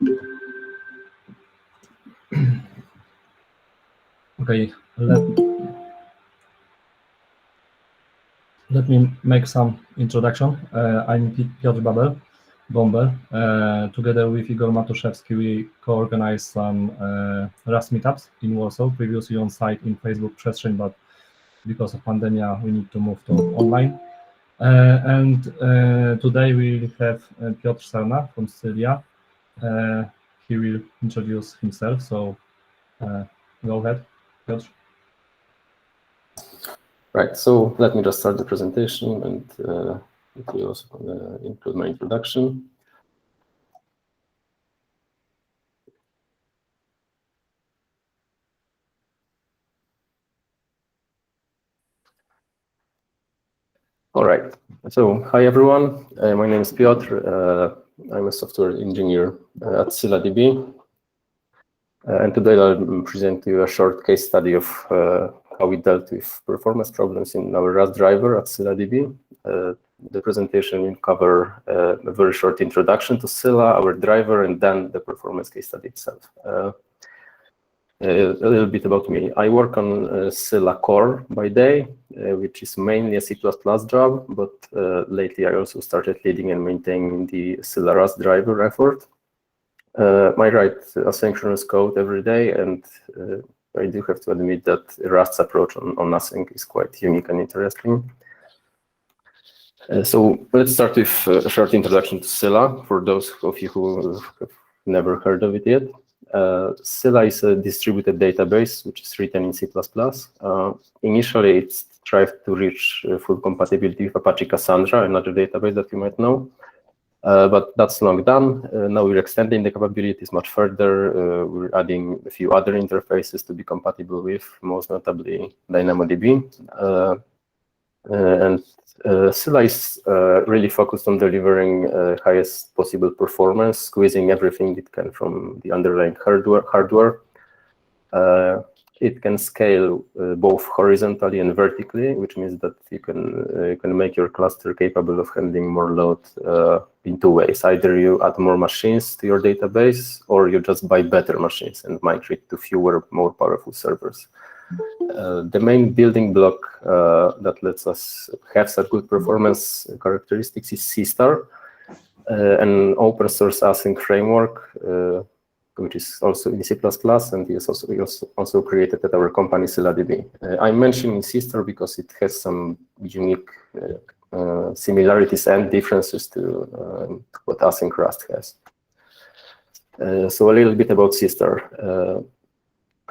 Okay, let me make some introduction. I'm Piotr Bomber. Together with Igor Matuszewski, we co-organized some Rust meetups in Warsaw, previously on site in Facebook Przestrzeń, but because of pandemic, we need to move to online. And today we have Piotr Sarna from Cela. He will introduce himself, so go ahead, Piotr. Right, so let me just start the presentation, and it will also include my introduction. All right, so hi everyone, my name is Piotr. I'm a software engineer at ScyllaDB. And today I'll present to you a short case study of how we dealt with performance problems in our Rust driver at ScyllaDB. The presentation will cover a very short introduction to Cela, our driver, and then the performance case study itself. A little bit about me. I work on Cela core by day, which is mainly a C++ job, but lately I also started leading and maintaining the Cela Rust driver effort. I write asynchronous code every day, and I do have to admit that Rust's approach on async is quite unique and interesting. So let's start with a short introduction to Cela, for those of you who have never heard of it yet. Cela is a distributed database which is written in C++. Initially, it tried to reach full compatibility with Apache Cassandra, another database that you might know. But that's long done. Now we're extending the capabilities much further. We're adding a few other interfaces to be compatible with, most notably DynamoDB. And Cela is really focused on delivering highest possible performance, squeezing everything it can from the underlying hardware. It can scale both horizontally and vertically, which means that you can make your cluster capable of handling more load in two ways. Either you add more machines to your database, or you just buy better machines and migrate to fewer, more powerful servers. The main building block that lets us have such good performance characteristics is C*, an open source async framework, which is also in C++, and is also created at our company ScyllaDB. I'm mentioning C* because it has some unique similarities and differences to what Async Rust has. So a little bit about C*.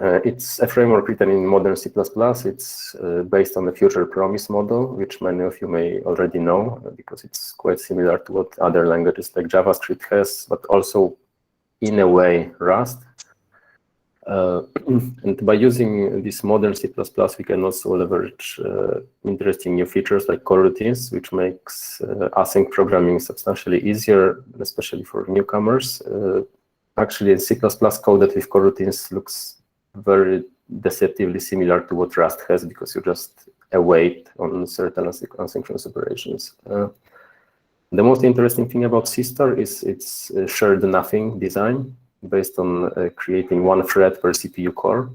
It's a framework written in modern C++. It's based on the future promise model, which many of you may already know, because it's quite similar to what other languages like JavaScript has, but also in a way Rust. And by using this modern C++, we can also leverage interesting new features like coroutines, which makes async programming substantially easier, especially for newcomers. Actually, C++ coded with coroutines looks very deceptively similar to what Rust has, because you just await on certain asynchronous operations. The most interesting thing about C* is its shared nothing design, based on creating one thread per CPU core,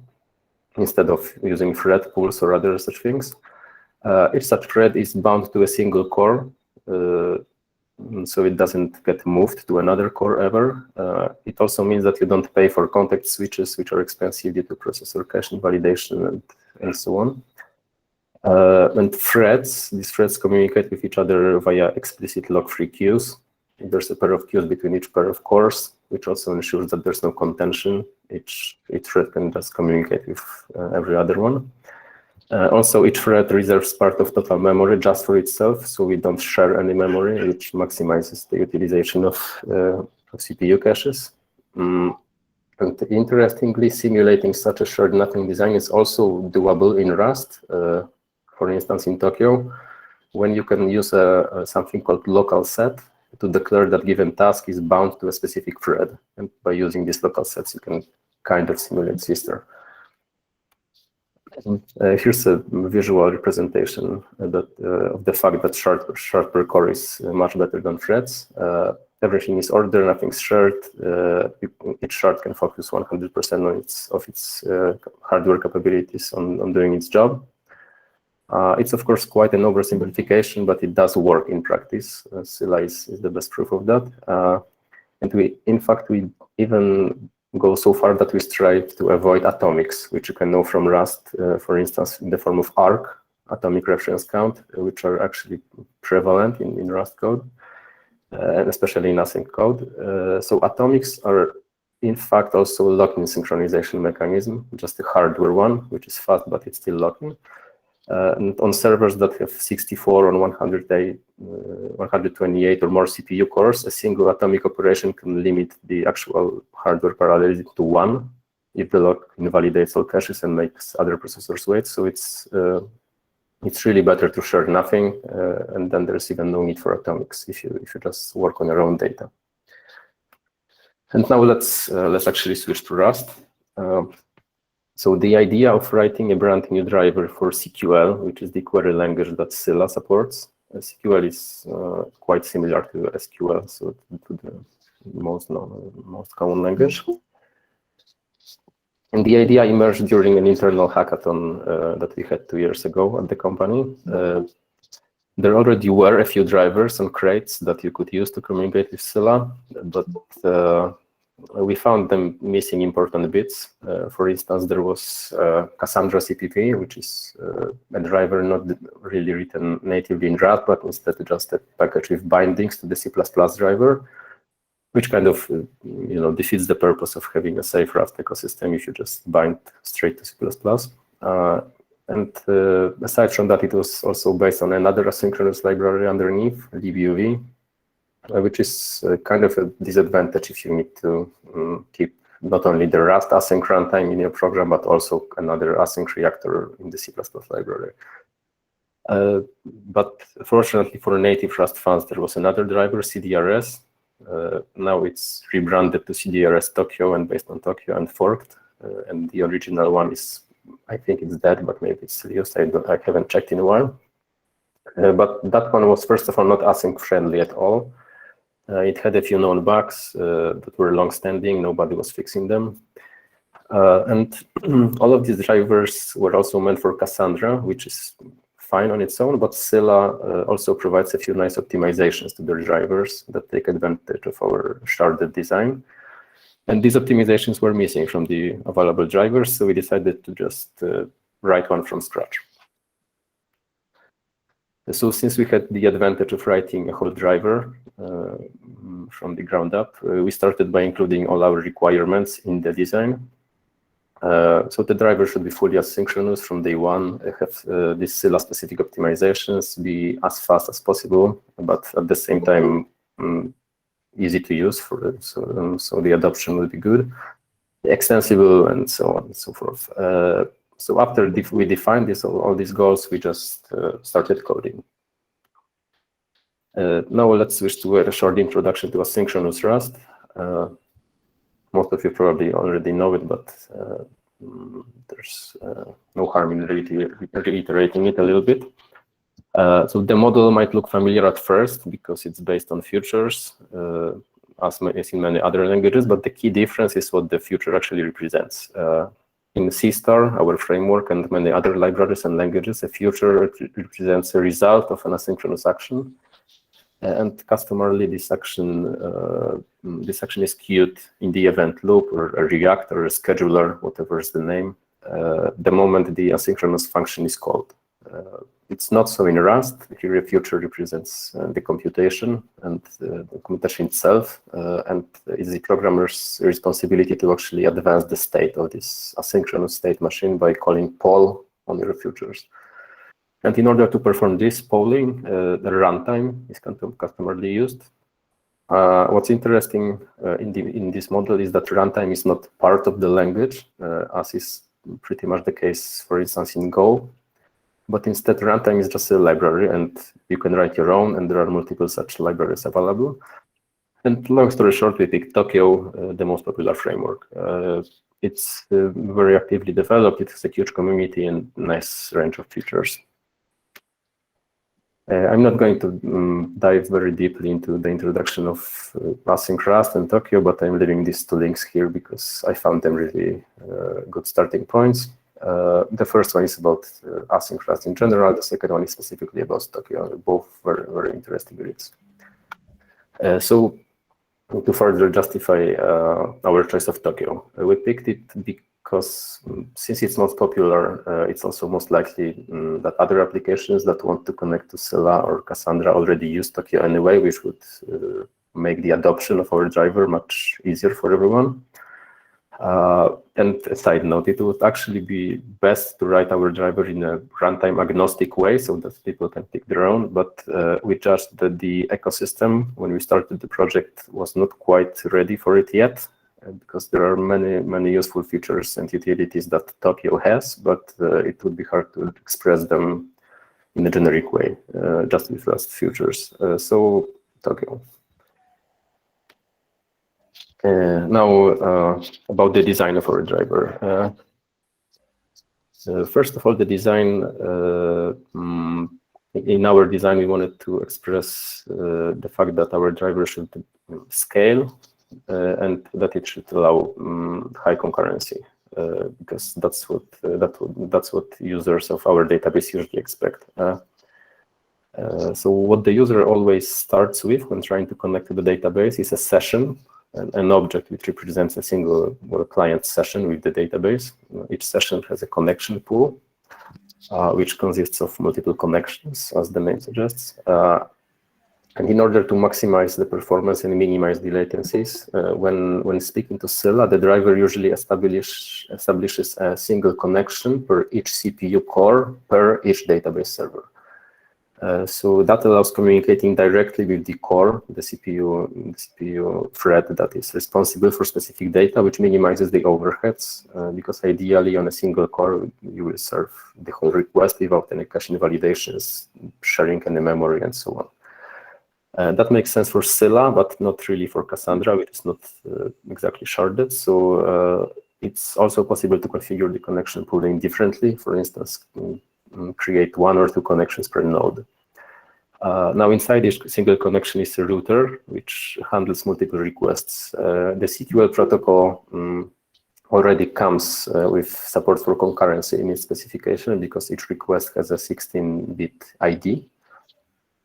instead of using thread pools or other such things. Each such thread is bound to a single core, so it doesn't get moved to another core ever. It also means that you don't pay for context switches, which are expensive due to processor cache invalidation and so on. And these threads communicate with each other via explicit log-free queues. There's a pair of queues between each pair of cores, which also ensures that there's no contention. Each thread can just communicate with every other one. Also, each thread reserves part of total memory just for itself, so we don't share any memory, which maximizes the utilization of CPU caches. And interestingly, simulating such a shared nothing design is also doable in Rust. For instance, in Tokyo, when you can use something called local set to declare that given task is bound to a specific thread. And by using these local sets, you can kind of simulate C*. Here's a visual representation of the fact that shard per core is much better than threads. everything is ordered, nothing's shared. Each shard can focus 100% on its hardware capabilities on doing its job. It's of course quite an oversimplification, but it does work in practice. Cela is the best proof of that. And we even go so far that we strive to avoid atomics, which you can know from Rust, for instance, in the form of ARC, atomic reference count, which are actually prevalent in Rust code, and especially in async code. So atomics are in fact also a lock-in synchronization mechanism, just a hardware one, which is fast, but it's still lock-in. And on servers that have 64 or 128 or more CPU cores, a single atomic operation can limit the actual hardware parallelism to 1 if the lock invalidates all caches and makes other processors wait. So it's really better to share nothing, and then there's even no need for atomics if you just work on your own data. And now let's actually switch to Rust. So the idea of writing a brand new driver for CQL, which is the query language that Cela supports. CQL is quite similar to SQL, so to the most common language. And the idea emerged during an internal hackathon that we had 2 years ago at the company. There already were a few drivers and crates that you could use to communicate with Cela, but we found them missing important bits. For instance, there was Cassandra CPP, which is a driver not really written natively in Rust, but instead just a package with bindings to the C++ driver, which kind of defeats the purpose of having a safe Rust ecosystem if you just bind straight to C++. And aside from that, it was also based on another asynchronous library underneath, DBUV, which is kind of a disadvantage if you need to keep not only the Rust async runtime in your program, but also another async reactor in the C++ library. But fortunately for native Rust fans, there was another driver, CDRS. Now it's rebranded to CDRS Tokyo and based on Tokyo and forked. And the original one is, I think it's dead, but maybe it's used. I haven't checked in a while. But that one was, first of all, not async friendly at all. It had a few known bugs that were long-standing. Nobody was fixing them. And all of these drivers were also meant for Cassandra, which is fine on its own, but Cela also provides a few nice optimizations to their drivers that take advantage of our sharded design. And these optimizations were missing from the available drivers, so we decided to just write one from scratch. So since we had the advantage of writing a whole driver from the ground up, we started by including all our requirements in the design. So the driver should be fully asynchronous from day one, have these Cela-specific optimizations, be as fast as possible, but at the same time easy to use, so the adoption will be good, extensible, and so on and so forth. So after we defined all these goals, we just started coding. Now let's switch to a short introduction to asynchronous Rust. Most of you probably already know it, but there's no harm in reiterating it a little bit. So the model might look familiar at first because it's based on futures, as in many other languages, but the key difference is what the future actually represents. In C*, our framework, and many other libraries and languages, a future represents a result of an asynchronous action. And customarily, this action is queued in the event loop or a reactor or a scheduler, whatever is the name, the moment the asynchronous function is called. It's not so in Rust. Here, a future represents the computation and the computation itself, and it's the programmer's responsibility to actually advance the state of this asynchronous state machine by calling poll on your futures. And in order to perform this polling, the runtime is customarily used. What's interesting in this model is that runtime is not part of the language, as is pretty much the case, for instance, in Go. But instead, runtime is just a library, and you can write your own, and there are multiple such libraries available. And long story short, we picked Tokyo, the most popular framework. It's very actively developed. It has a huge community and nice range of features. I'm not going to dive very deeply into the introduction of Async Rust and Tokyo, but I'm leaving these two links here because I found them really good starting points. The first one is about Async Rust in general. The second one is specifically about Tokyo. Both very, very interesting reads. So to further justify our choice of Tokyo, we picked it because since it's most popular, it's also most likely that other applications that want to connect to Cela or Cassandra already use Tokyo anyway, which would make the adoption of our driver much easier for everyone. And a side note, it would actually be best to write our driver in a runtime agnostic way so that people can pick their own, but we judged that the ecosystem, when we started the project, was not quite ready for it yet, because there are many useful features and utilities that Tokyo has, but it would be hard to express them in a generic way, just with Rust features. So Tokyo. Now, about the design of our driver. First of all, the design, in our design, we wanted to express the fact that our driver should scale and that it should allow high concurrency, because that's what users of our database usually expect. So what the user always starts with when trying to connect to the database is a session, an object which represents a single client session with the database. Each session has a connection pool, which consists of multiple connections, as the name suggests. And in order to maximize the performance and minimize the latencies, when speaking to Cela, the driver usually establishes a single connection per each CPU core per each database server. So that allows communicating directly with the core, the CPU thread that is responsible for specific data, which minimizes the overheads, because ideally on a single core, you will serve the whole request without any caching validations, sharing any memory, and so on. That makes sense for Cela, but not really for Cassandra, which is not exactly sharded. So it's also possible to configure the connection pooling differently. For instance, create 1 or 2 connections per node. Now inside each single connection is a router, which handles multiple requests. The CQL protocol already comes with support for concurrency in its specification, because each request has a 16-bit ID,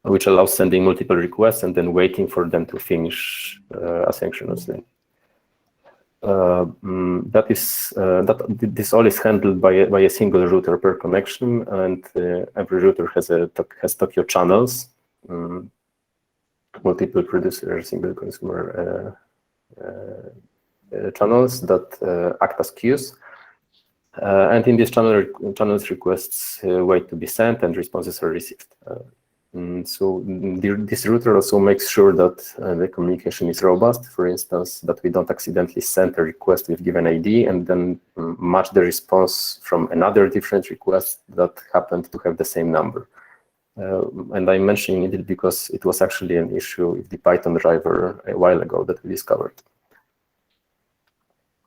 which allows sending multiple requests and then waiting for them to finish asynchronously. This all is handled by a single router per connection, and every router has Tokyo channels, multiple producer, single consumer channels that act as queues. And in these channels, requests wait to be sent and responses are received. So this router also makes sure that the communication is robust. For instance, that we don't accidentally send a request with given ID and then match the response from another different request that happened to have the same number. And I'm mentioning it because it was actually an issue with the Python driver a while ago that we discovered.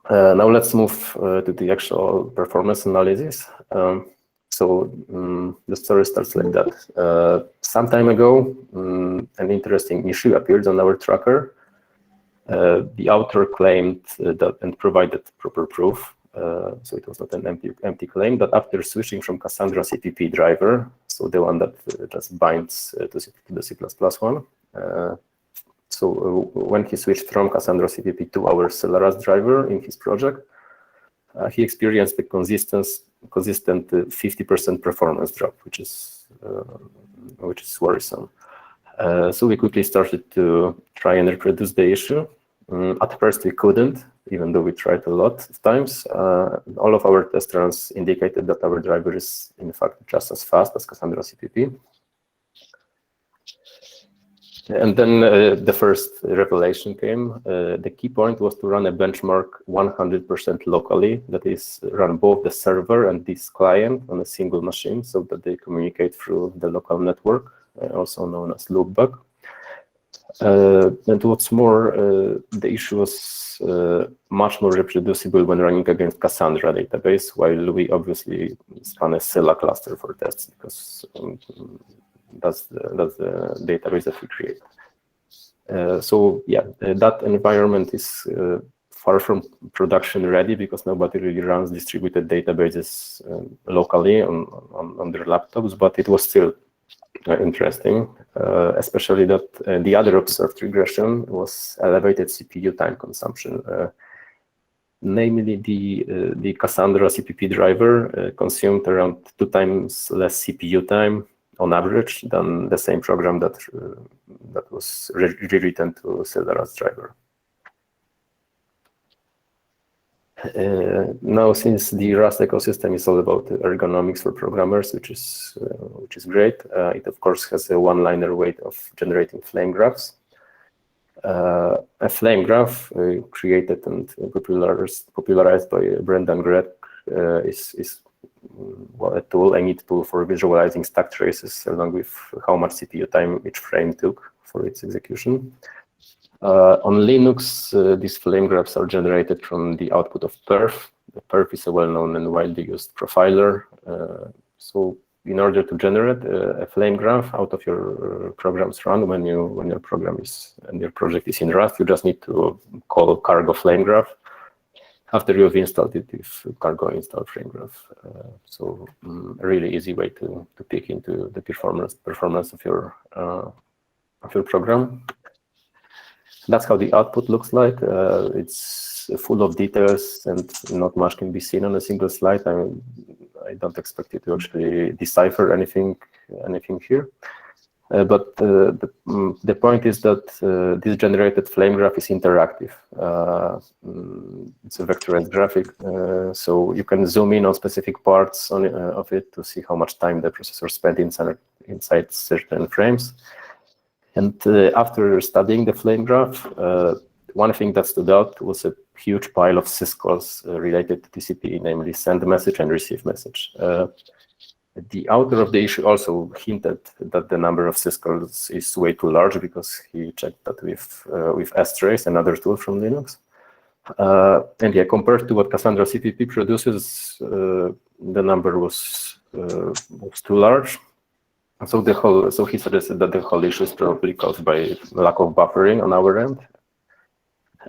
Now let's move to the actual performance analysis. So the story starts like that. Some time ago, an interesting issue appeared on our tracker. The author claimed that and provided proper proof. So it was not an empty claim, that after switching from Cassandra CPP driver, so the one that just binds to the C++ one. So when he switched from Cassandra CPP to our Cela Rust driver in his project, he experienced a consistent 50% performance drop, which is worrisome. So we quickly started to try and reproduce the issue. At first, we couldn't, even though we tried a lot of times. All of our test runs indicated that our driver is, in fact, just as fast as Cassandra CPP. And then the first revelation came. The key point was to run a benchmark 100% locally, that is, run both the server and this client on a single machine so that they communicate through the local network, also known as loopback. And what's more, the issue was much more reproducible when running against Cassandra database, while we obviously spun a Cela cluster for tests, because that's the database that we create. So yeah, that environment is far from production ready because nobody really runs distributed databases locally on their laptops, but it was still interesting, especially that the other observed regression was elevated CPU time consumption. Namely, the Cassandra CPP driver consumed around 2 times less CPU time on average than the same program that was rewritten to Cela Rust Driver. Now, since the Rust ecosystem is all about ergonomics for programmers, which is great, it of course has a one-liner way of generating flame graphs. A flame graph created and popularized by Brendan Gregg is well, a neat tool for visualizing stack traces along with how much CPU time each frame took for its execution. On Linux, these flame graphs are generated from the output of perf. The perf is a well-known and widely used profiler. So in order to generate a flame graph out of your program's run, when your program is and your project is in Rust, you just need to call cargo flame graph after you've installed it with cargo install flame graph. So a really easy way to peek into the performance of your program. That's how the output looks like. It's full of details and not much can be seen on a single slide. I don't expect you to actually decipher anything here. But the point is that this generated flame graph is interactive. It's a vectorized graphic, so you can zoom in on specific parts of it to see how much time the processor spent inside certain frames. And after studying the flame graph, one thing that stood out was a huge pile of syscalls related to TCP, namely send message and receive message. The author of the issue also hinted that the number of syscalls is way too large because he checked that with strace, another tool from Linux. And yeah, compared to what Cassandra CPP produces, the number was too large. So he suggested that the whole issue is probably caused by lack of buffering on our end.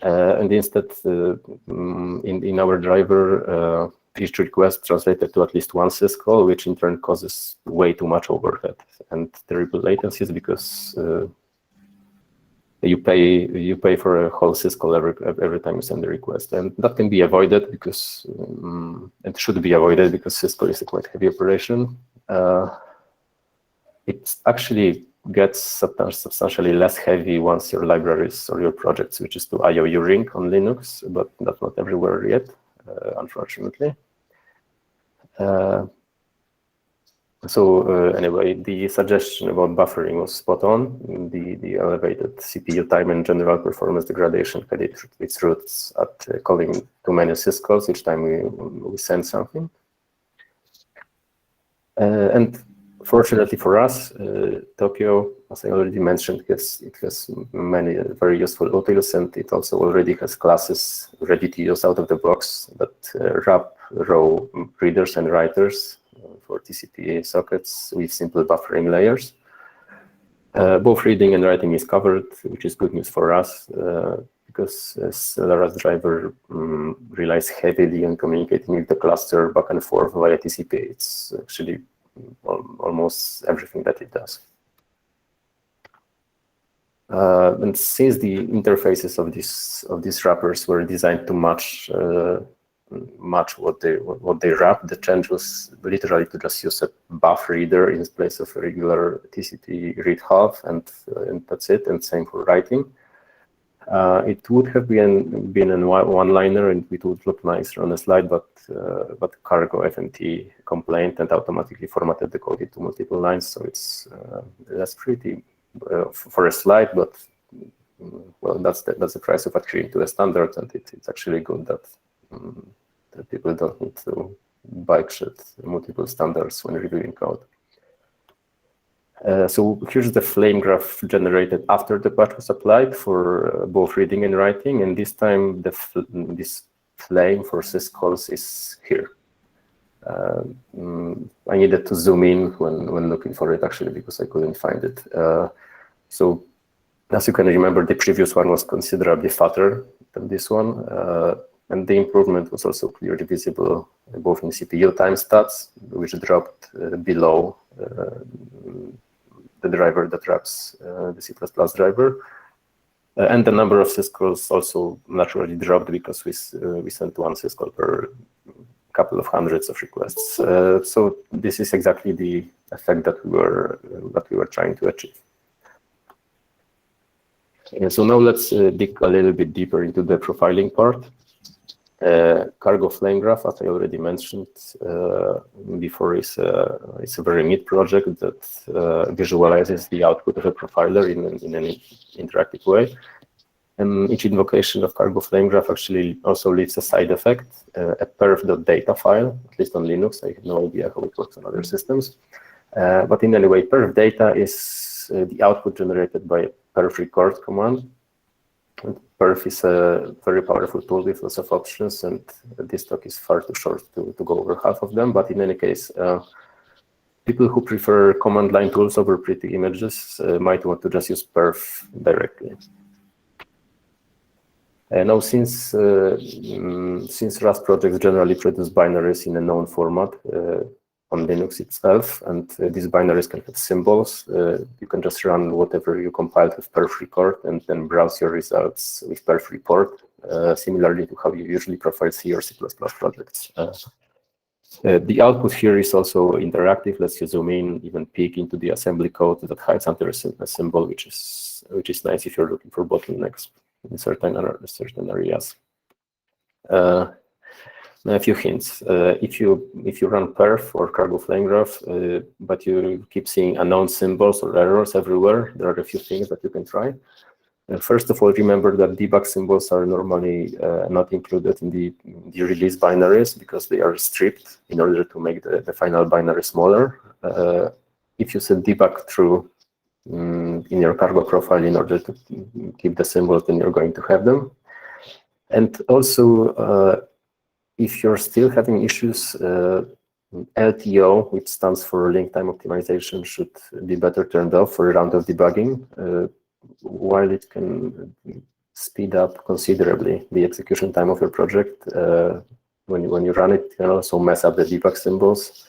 And instead, in our driver, each request translated to at least one syscall, which in turn causes way too much overhead and terrible latencies because you pay for a whole syscall every time you send a request, and that can be avoided because it should be avoided because syscall is a quite heavy operation. It actually gets substantially less heavy once your libraries or your project switches to IOU ring on Linux, but that's not everywhere yet, unfortunately. Anyway, the suggestion about buffering was spot on. The elevated CPU time and general performance degradation had its roots at calling too many syscalls each time we send something. And fortunately for us, Tokyo, as I already mentioned, it has many very useful utils, and it also already has classes ready to use out of the box that wrap raw readers and writers for TCP sockets with simple buffering layers. Both reading and writing is covered, which is good news for us because Cela Rust Driver relies heavily on communicating with the cluster back and forth via TCP. It's actually almost everything that it does. And since the interfaces of these wrappers were designed to match what they wrap, the change was literally to just use a buff reader in place of a regular TCP read half, and that's it. And same for writing. It would have been a one-liner, and it would look nicer on a slide, but Cargo FMT complained and automatically formatted the code into multiple lines, so it's less pretty for a slide, but well, that's the price of adhering to a standard, and it's actually good that people don't need to bike-shit multiple standards when reviewing code. So here's the flame graph generated after the patch was applied for both reading and writing, and this time this flame for syscalls is here. I needed to zoom in when looking for it, actually, because I couldn't find it. So as you can remember, the previous one was considerably fatter than this one. And the improvement was also clearly visible both in CPU time stats, which dropped below the driver that wraps the C++ driver. And the number of syscalls also naturally dropped because we sent one syscall per couple of hundreds of requests. So this is exactly the effect that we were trying to achieve. And so now let's dig a little bit deeper into the profiling part. Cargo flame graph, as I already mentioned before, is a very neat project that visualizes the output of a profiler in an interactive way. And each invocation of cargo flame graph actually also leaves a side effect, a perf.data file, at least on Linux. I have no idea how it works on other systems. But in any way, perf data is the output generated by a perf record command. And perf is a very powerful tool with lots of options, and this talk is far too short to go over half of them. But in any case, people who prefer command line tools over pretty images might want to just use perf directly. Now, since Rust projects generally produce binaries in a known format on Linux itself, and these binaries can have symbols, you can just run whatever you compiled with perf record and then browse your results with perf report, similarly to how you usually profile C or C++ projects. The output here is also interactive, lets you zoom in, even peek into the assembly code that hides under a symbol, which is nice if you're looking for bottlenecks in certain areas. A few hints. If you run perf or cargo flame graph, but you keep seeing unknown symbols or errors everywhere, there are a few things that you can try. First of all, remember that debug symbols are normally not included in the release binaries because they are stripped in order to make the final binary smaller. If you set debug true in your cargo profile in order to keep the symbols, then you're going to have them. And also, if you're still having issues, LTO, which stands for link time optimization, should be better turned off for a round of debugging. While it can speed up considerably the execution time of your project, when you run it, you can also mess up the debug symbols.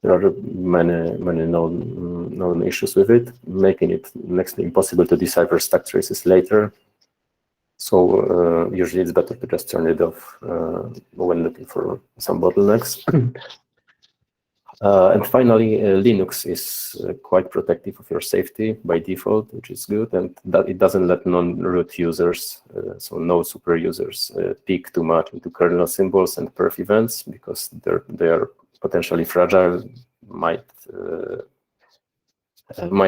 There are many known issues with it, making it next to impossible to decipher stack traces later. So usually it's better to just turn it off when looking for some bottlenecks. And finally, Linux is quite protective of your safety by default, which is good, and that it doesn't let non-root users, so no super users, peek too much into kernel symbols and perf events because they are potentially fragile, might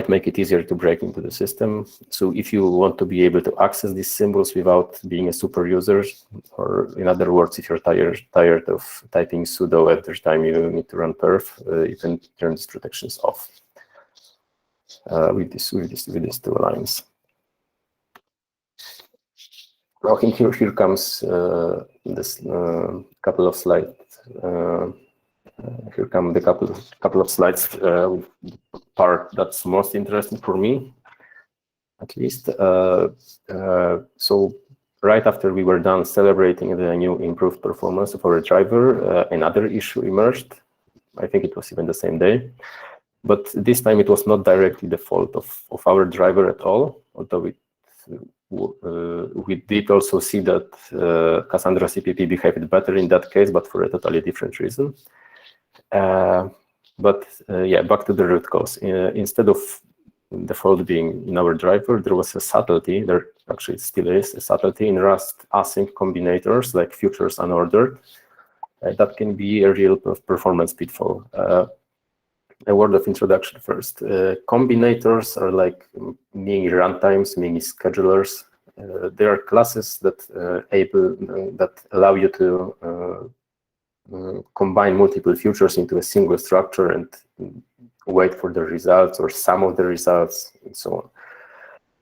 make it easier to break into the system. So if you want to be able to access these symbols without being a super user, or in other words, if you're tired of typing sudo every time you need to run perf, you can turn these protections off with these two lines. Now here comes this couple of slides. Here come the couple of slides with the part that's most interesting for me, at least. So right after we were done celebrating the new improved performance of our driver, another issue emerged. I think it was even the same day. But this time it was not directly the fault of our driver at all, although we did also see that Cassandra CPP behaved better in that case, but for a totally different reason. Yeah, back to the root cause. Instead of the fault being in our driver, there was a subtlety, there actually still is a subtlety in Rust async combinators like futures unordered. That can be a real performance pitfall. A word of introduction first. Combinators are like mini runtimes, mini schedulers. They are classes that allow you to combine multiple futures into a single structure and wait for the results or some of the results and so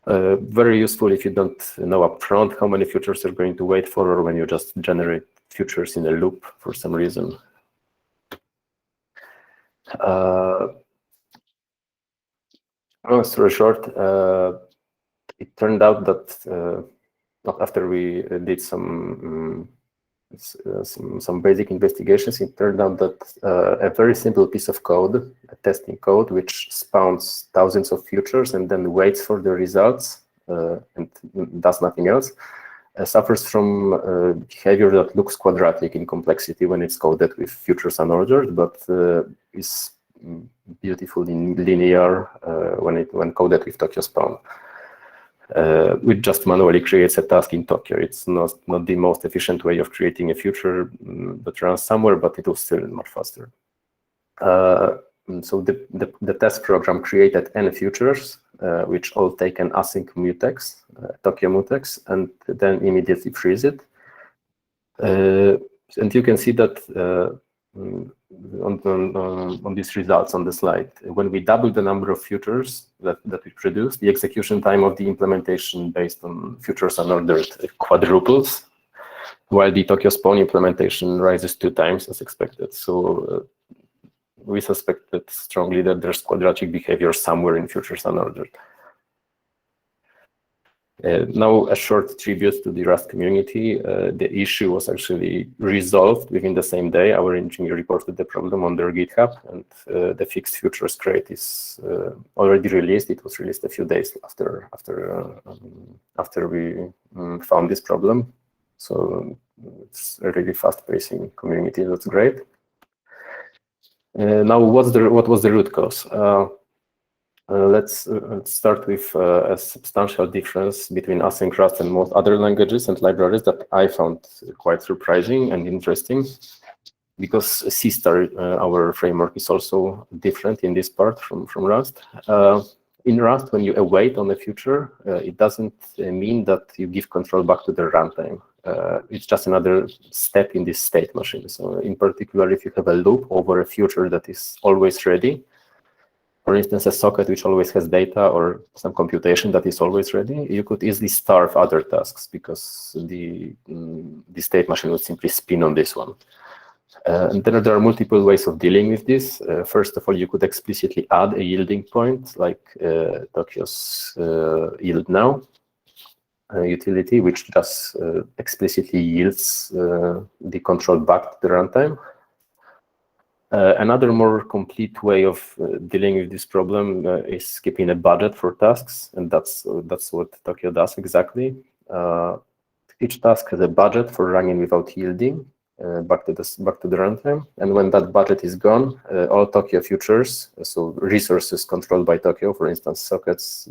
on. Very useful if you don't know upfront how many futures you're going to wait for, or when you just generate futures in a loop for some reason. Long story short, it turned out that after we did some basic investigations, it turned out that a very simple piece of code, a testing code, which spawns thousands of futures and then waits for the results and does nothing else, suffers from behavior that looks quadratic in complexity when it's coded with futures unordered, but is beautifully linear when coded with Tokyo spawn. Which just manually creates a task in Tokyo. It's not the most efficient way of creating a future that runs somewhere, but it was still much faster. So the test program created n futures, which all take an async mutex, Tokyo mutex, and then immediately freeze it. And you can see that on these results on the slide. When we double the number of futures that we produce, the execution time of the implementation based on futures unordered quadruples, while the Tokyo spawn implementation rises 2 times as expected. So we suspected strongly that there's quadratic behavior somewhere in futures unordered. Now, a short tribute to the Rust community. The issue was actually resolved within the same day. Our engineer reported the problem on their GitHub, and the fixed futures crate is already released. It was released a few days after we found this problem. So it's a really fast-pacing community. That's great. Now, what was the root cause? Let's start with a substantial difference between Async Rust and most other languages and libraries that I found quite surprising and interesting, because C*, our framework, is also different in this part from Rust. In Rust, when you await on a future, it doesn't mean that you give control back to the runtime. It's just another step in this state machine. So in particular, if you have a loop over a future that is always ready, for instance, a socket which always has data or some computation that is always ready, you could easily starve other tasks because the state machine would simply spin on this one. And then there are multiple ways of dealing with this. First of all, you could explicitly add a yielding point, like Tokyo's yield now utility, which just explicitly yields the control back to the runtime. Another more complete way of dealing with this problem is keeping a budget for tasks, and that's what Tokyo does exactly. Each task has a budget for running without yielding back to the runtime, and when that budget is gone, all Tokyo futures, so resources controlled by Tokyo, for instance, sockets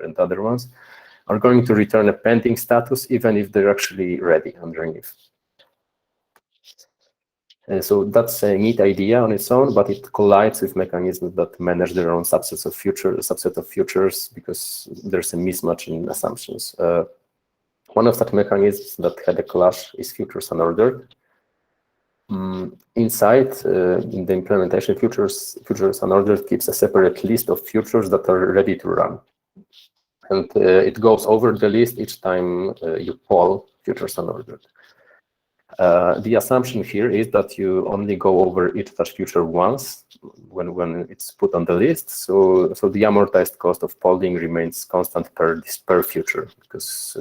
and other ones, are going to return a pending status even if they're actually ready underneath. So that's a neat idea on its own, but it collides with mechanisms that manage their own subset of futures because there's a mismatch in assumptions. One of such mechanisms that had a clash is futures unordered. Inside, in the implementation, futures unordered keeps a separate list of futures that are ready to run. And it goes over the list each time you poll futures unordered. The assumption here is that you only go over each such future once when it's put on the list. So the amortized cost of polling remains constant per future because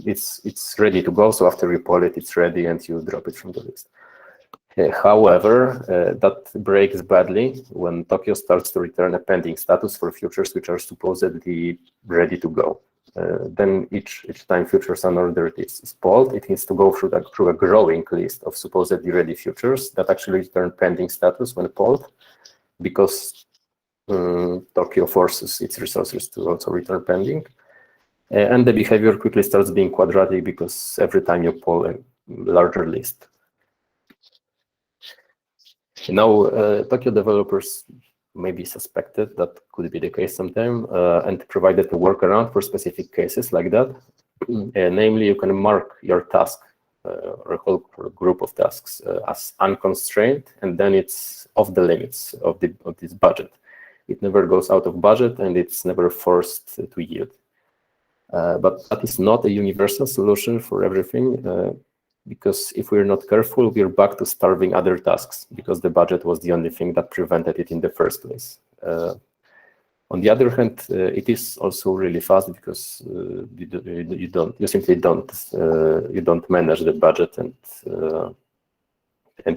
it's ready to go. So after you poll it, it's ready and you drop it from the list. However, that breaks badly when Tokyo starts to return a pending status for futures which are supposedly ready to go. Then each time futures unordered is polled, it needs to go through a growing list of supposedly ready futures that actually return pending status when polled, because Tokyo forces its resources to also return pending. And the behavior quickly starts being quadratic because every time you poll a larger list. Now, Tokyo developers maybe suspected that could be the case sometime and provided a workaround for specific cases like that. Namely, you can mark your task or a whole group of tasks as unconstrained, and then it's off the limits of this budget. It never goes out of budget and it's never forced to yield. But that is not a universal solution for everything. because if we're not careful, we're back to starving other tasks because the budget was the only thing that prevented it in the first place. On the other hand, it is also really fast because you simply don't manage the budget, and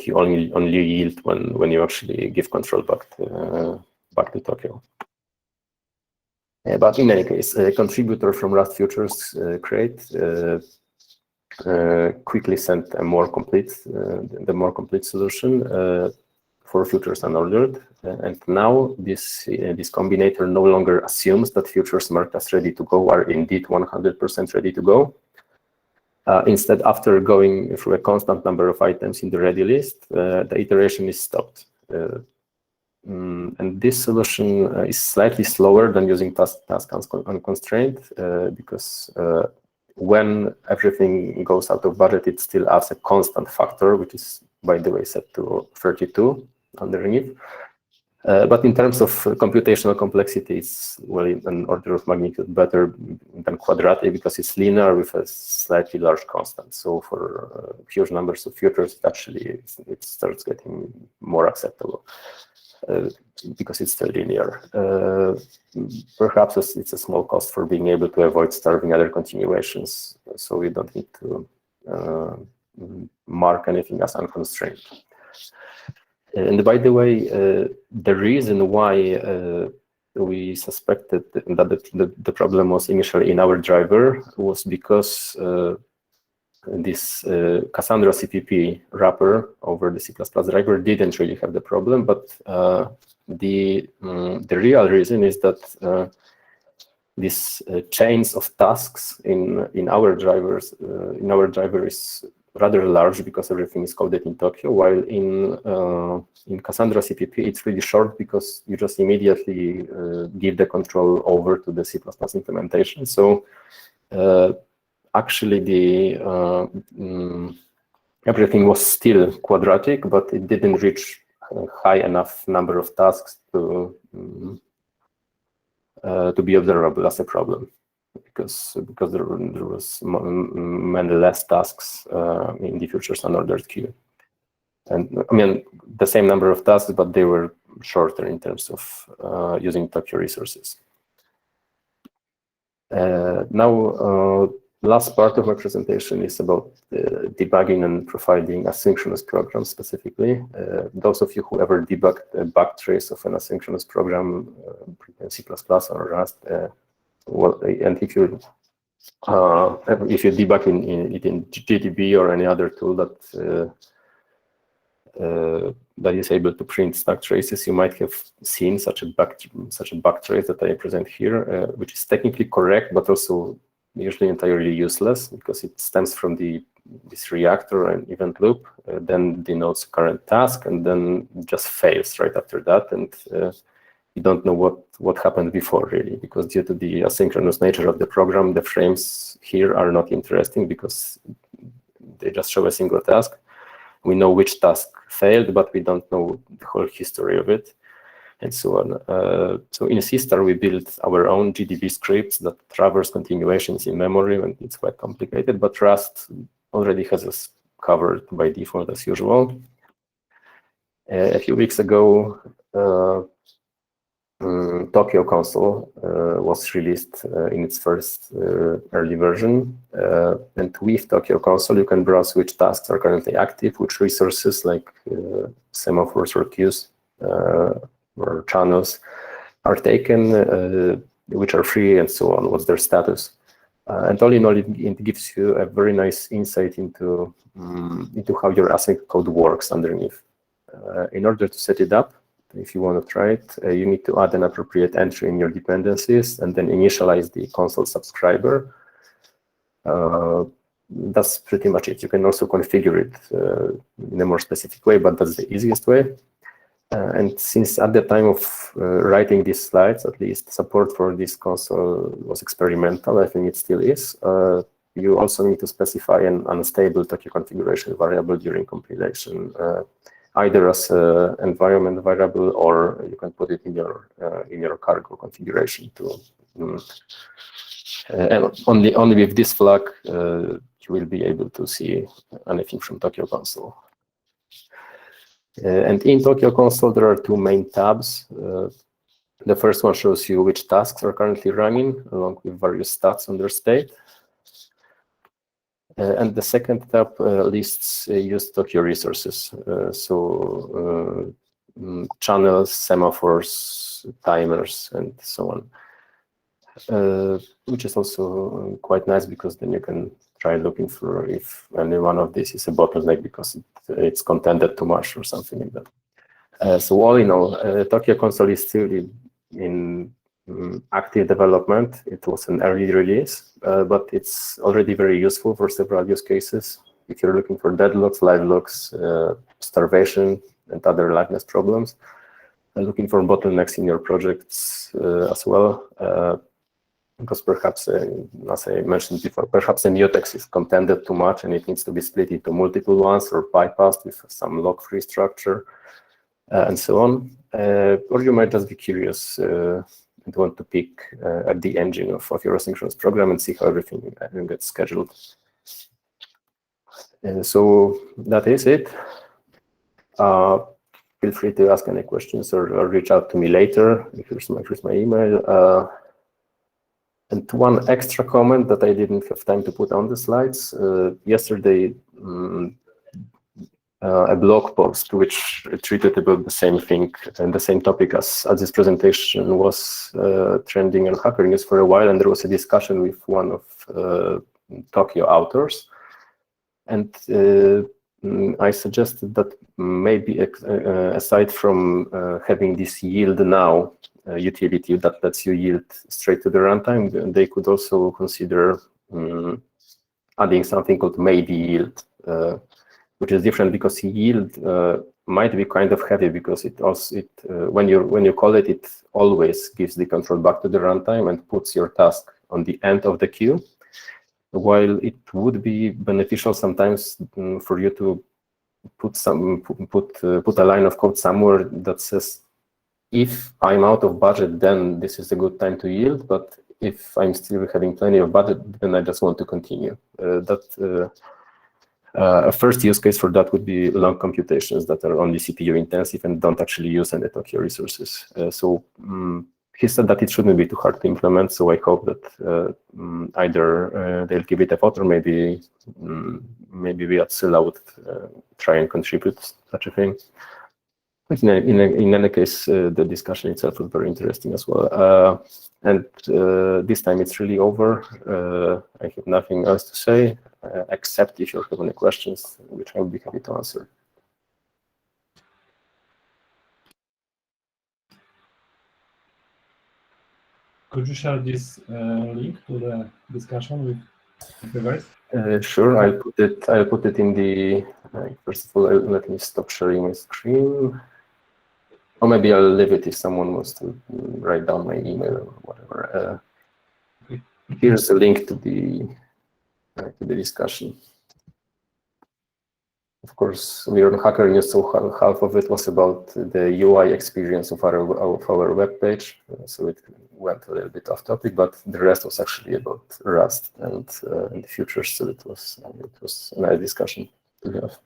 you only yield when you actually give control back to Tokyo. But in any case, a contributor from Rust Futures create quickly sent a more complete solution for futures unordered, and now this combinator no longer assumes that futures marked as ready to go are indeed 100% ready to go. Instead, after going through a constant number of items in the ready list, the iteration is stopped. And this solution is slightly slower than using task unconstrained because when everything goes out of budget, it still adds a constant factor, which is, by the way, set to 32 underneath. But in terms of computational complexity, it's well in an order of magnitude better than quadratic because it's linear with a slightly large constant. So for huge numbers of futures, it starts getting more acceptable because it's still linear. Perhaps it's a small cost for being able to avoid starving other continuations, so we don't need to mark anything as unconstrained. And by the way, the reason why we suspected that the problem was initially in our driver was because this Cassandra CPP wrapper over the C++ driver didn't really have the problem, but the real reason is that these chains of tasks in our driver is rather large because everything is coded in Tokyo, while in Cassandra CPP it's really short because you just immediately give the control over to the C++ implementation. So actually everything was still quadratic, but it didn't reach a high enough number of tasks to be observable as a problem. Because there was many less tasks in the futures unordered queue, and I mean the same number of tasks, but they were shorter in terms of using Tokyo resources. Now, last part of my presentation is about debugging and profiling asynchronous programs specifically. Those of you who ever debugged a backtrace of an asynchronous program, C++ or Rust. Well, and if you debug it in GDB or any other tool that is able to print stack traces, you might have seen such a backtrace that I present here, which is technically correct, but also usually entirely useless because it stems from this reactor and event loop, then denotes current task, and then just fails right after that, and you don't know what happened before really, because due to the asynchronous nature of the program, the frames here are not interesting because they just show a single task. We know which task failed, but we don't know the whole history of it, and so on. So in C*, we built our own GDB scripts that traverse continuations in memory, and it's quite complicated, but Rust already has us covered by default as usual. A few weeks ago, Tokyo console was released in its first early version, and with Tokyo console you can browse which tasks are currently active, which resources like semaphores or queues or channels are taken, which are free, and so on, what's their status. And all in all, it gives you a very nice insight into how your async code works underneath. In order to set it up, if you want to try it, you need to add an appropriate entry in your dependencies and then initialize the console subscriber. That's pretty much it. You can also configure it in a more specific way, but that's the easiest way. And since at the time of writing these slides, at least support for this console was experimental, I think it still is. You also need to specify an unstable Tokyo configuration variable during compilation, either as an environment variable, or you can put it in your cargo configuration too. And only with this flag, you you will be able to see anything from Tokyo Console. And in Tokyo Console, there are two main tabs. The first one shows you which tasks are currently running, along with various stats on their state. And the second tab lists used Tokyo resources, channels, semaphores, timers, and so on, which is also quite nice because then you can try looking for if any one of these is a bottleneck because it's contended too much or something like that. So all in all, Tokyo Console is still in active development. It was an early release, but it's already very useful for several use cases. If you're looking for deadlocks, live locks, starvation, and other liveness problems, looking for bottlenecks in your projects as well, because perhaps, as I mentioned before, perhaps a mutex is contended too much and it needs to be split into multiple ones or bypassed with some lock-free structure, and so on. Or you might just be curious and want to peek at the engine of your asynchronous program and see how everything gets scheduled. So that is it. Feel free to ask any questions or reach out to me later. Here's my email. And one extra comment that I didn't have time to put on the slides. Yesterday, a blog post which treated about the same thing and the same topic as this presentation was trending on Hacker News for a while, and there was a discussion with one of Tokyo authors, and I suggested that maybe aside from having this yield now utility that lets you yield straight to the runtime, they could also consider adding something called maybe yield, which is different because yield might be kind of heavy because when you call it, it always gives the control back to the runtime and puts your task on the end of the queue. While it would be beneficial sometimes for you to put a line of code somewhere that says, if I'm out of budget, then this is a good time to yield. But if I'm still having plenty of budget, then I just want to continue. A first use case for that would be long computations that are only CPU intensive and don't actually use any Tokyo resources. He said that it shouldn't be too hard to implement, so I hope that either they'll give it a thought or maybe we at Cela would try and contribute such a thing. But in any case, the discussion itself was very interesting as well. And this time it's really over. I have nothing else to say, except if you have any questions, which I will be happy to answer. Could you share this link to the discussion with the guys? Sure, I'll put it in the. First of all, let me stop sharing my screen. Or maybe I'll leave it if someone wants to write down my email or whatever. Here's a link to the discussion. Of course, we are on Hacker News, so half of it was about the UI experience of our web page. So it went a little bit off topic, but the rest was actually about Rust and the future. So it was a nice discussion to have.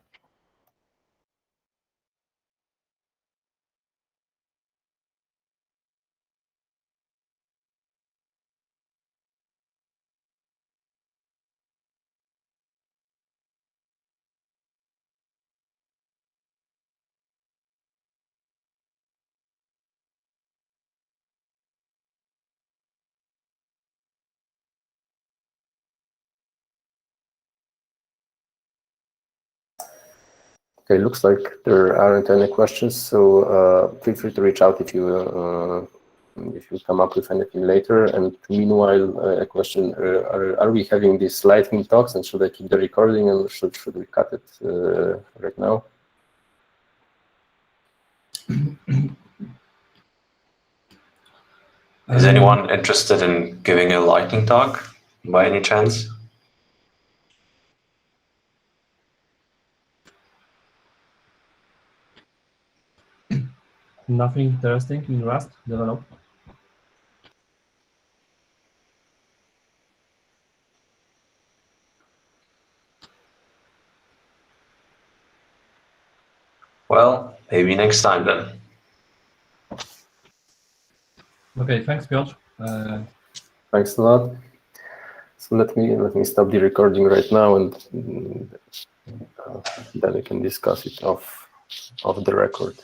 Okay, looks like there aren't any questions, so feel free to reach out if you come up with anything later. And meanwhile, a question: Are we having these lightning talks, and should I keep the recording, and should we cut it right now? Is anyone interested in giving a lightning talk by any chance? Nothing interesting in Rust developed? Well, maybe next time then. Okay, thanks, Piotr. Thanks a lot. So let me stop the recording right now, and then we can discuss it off the record.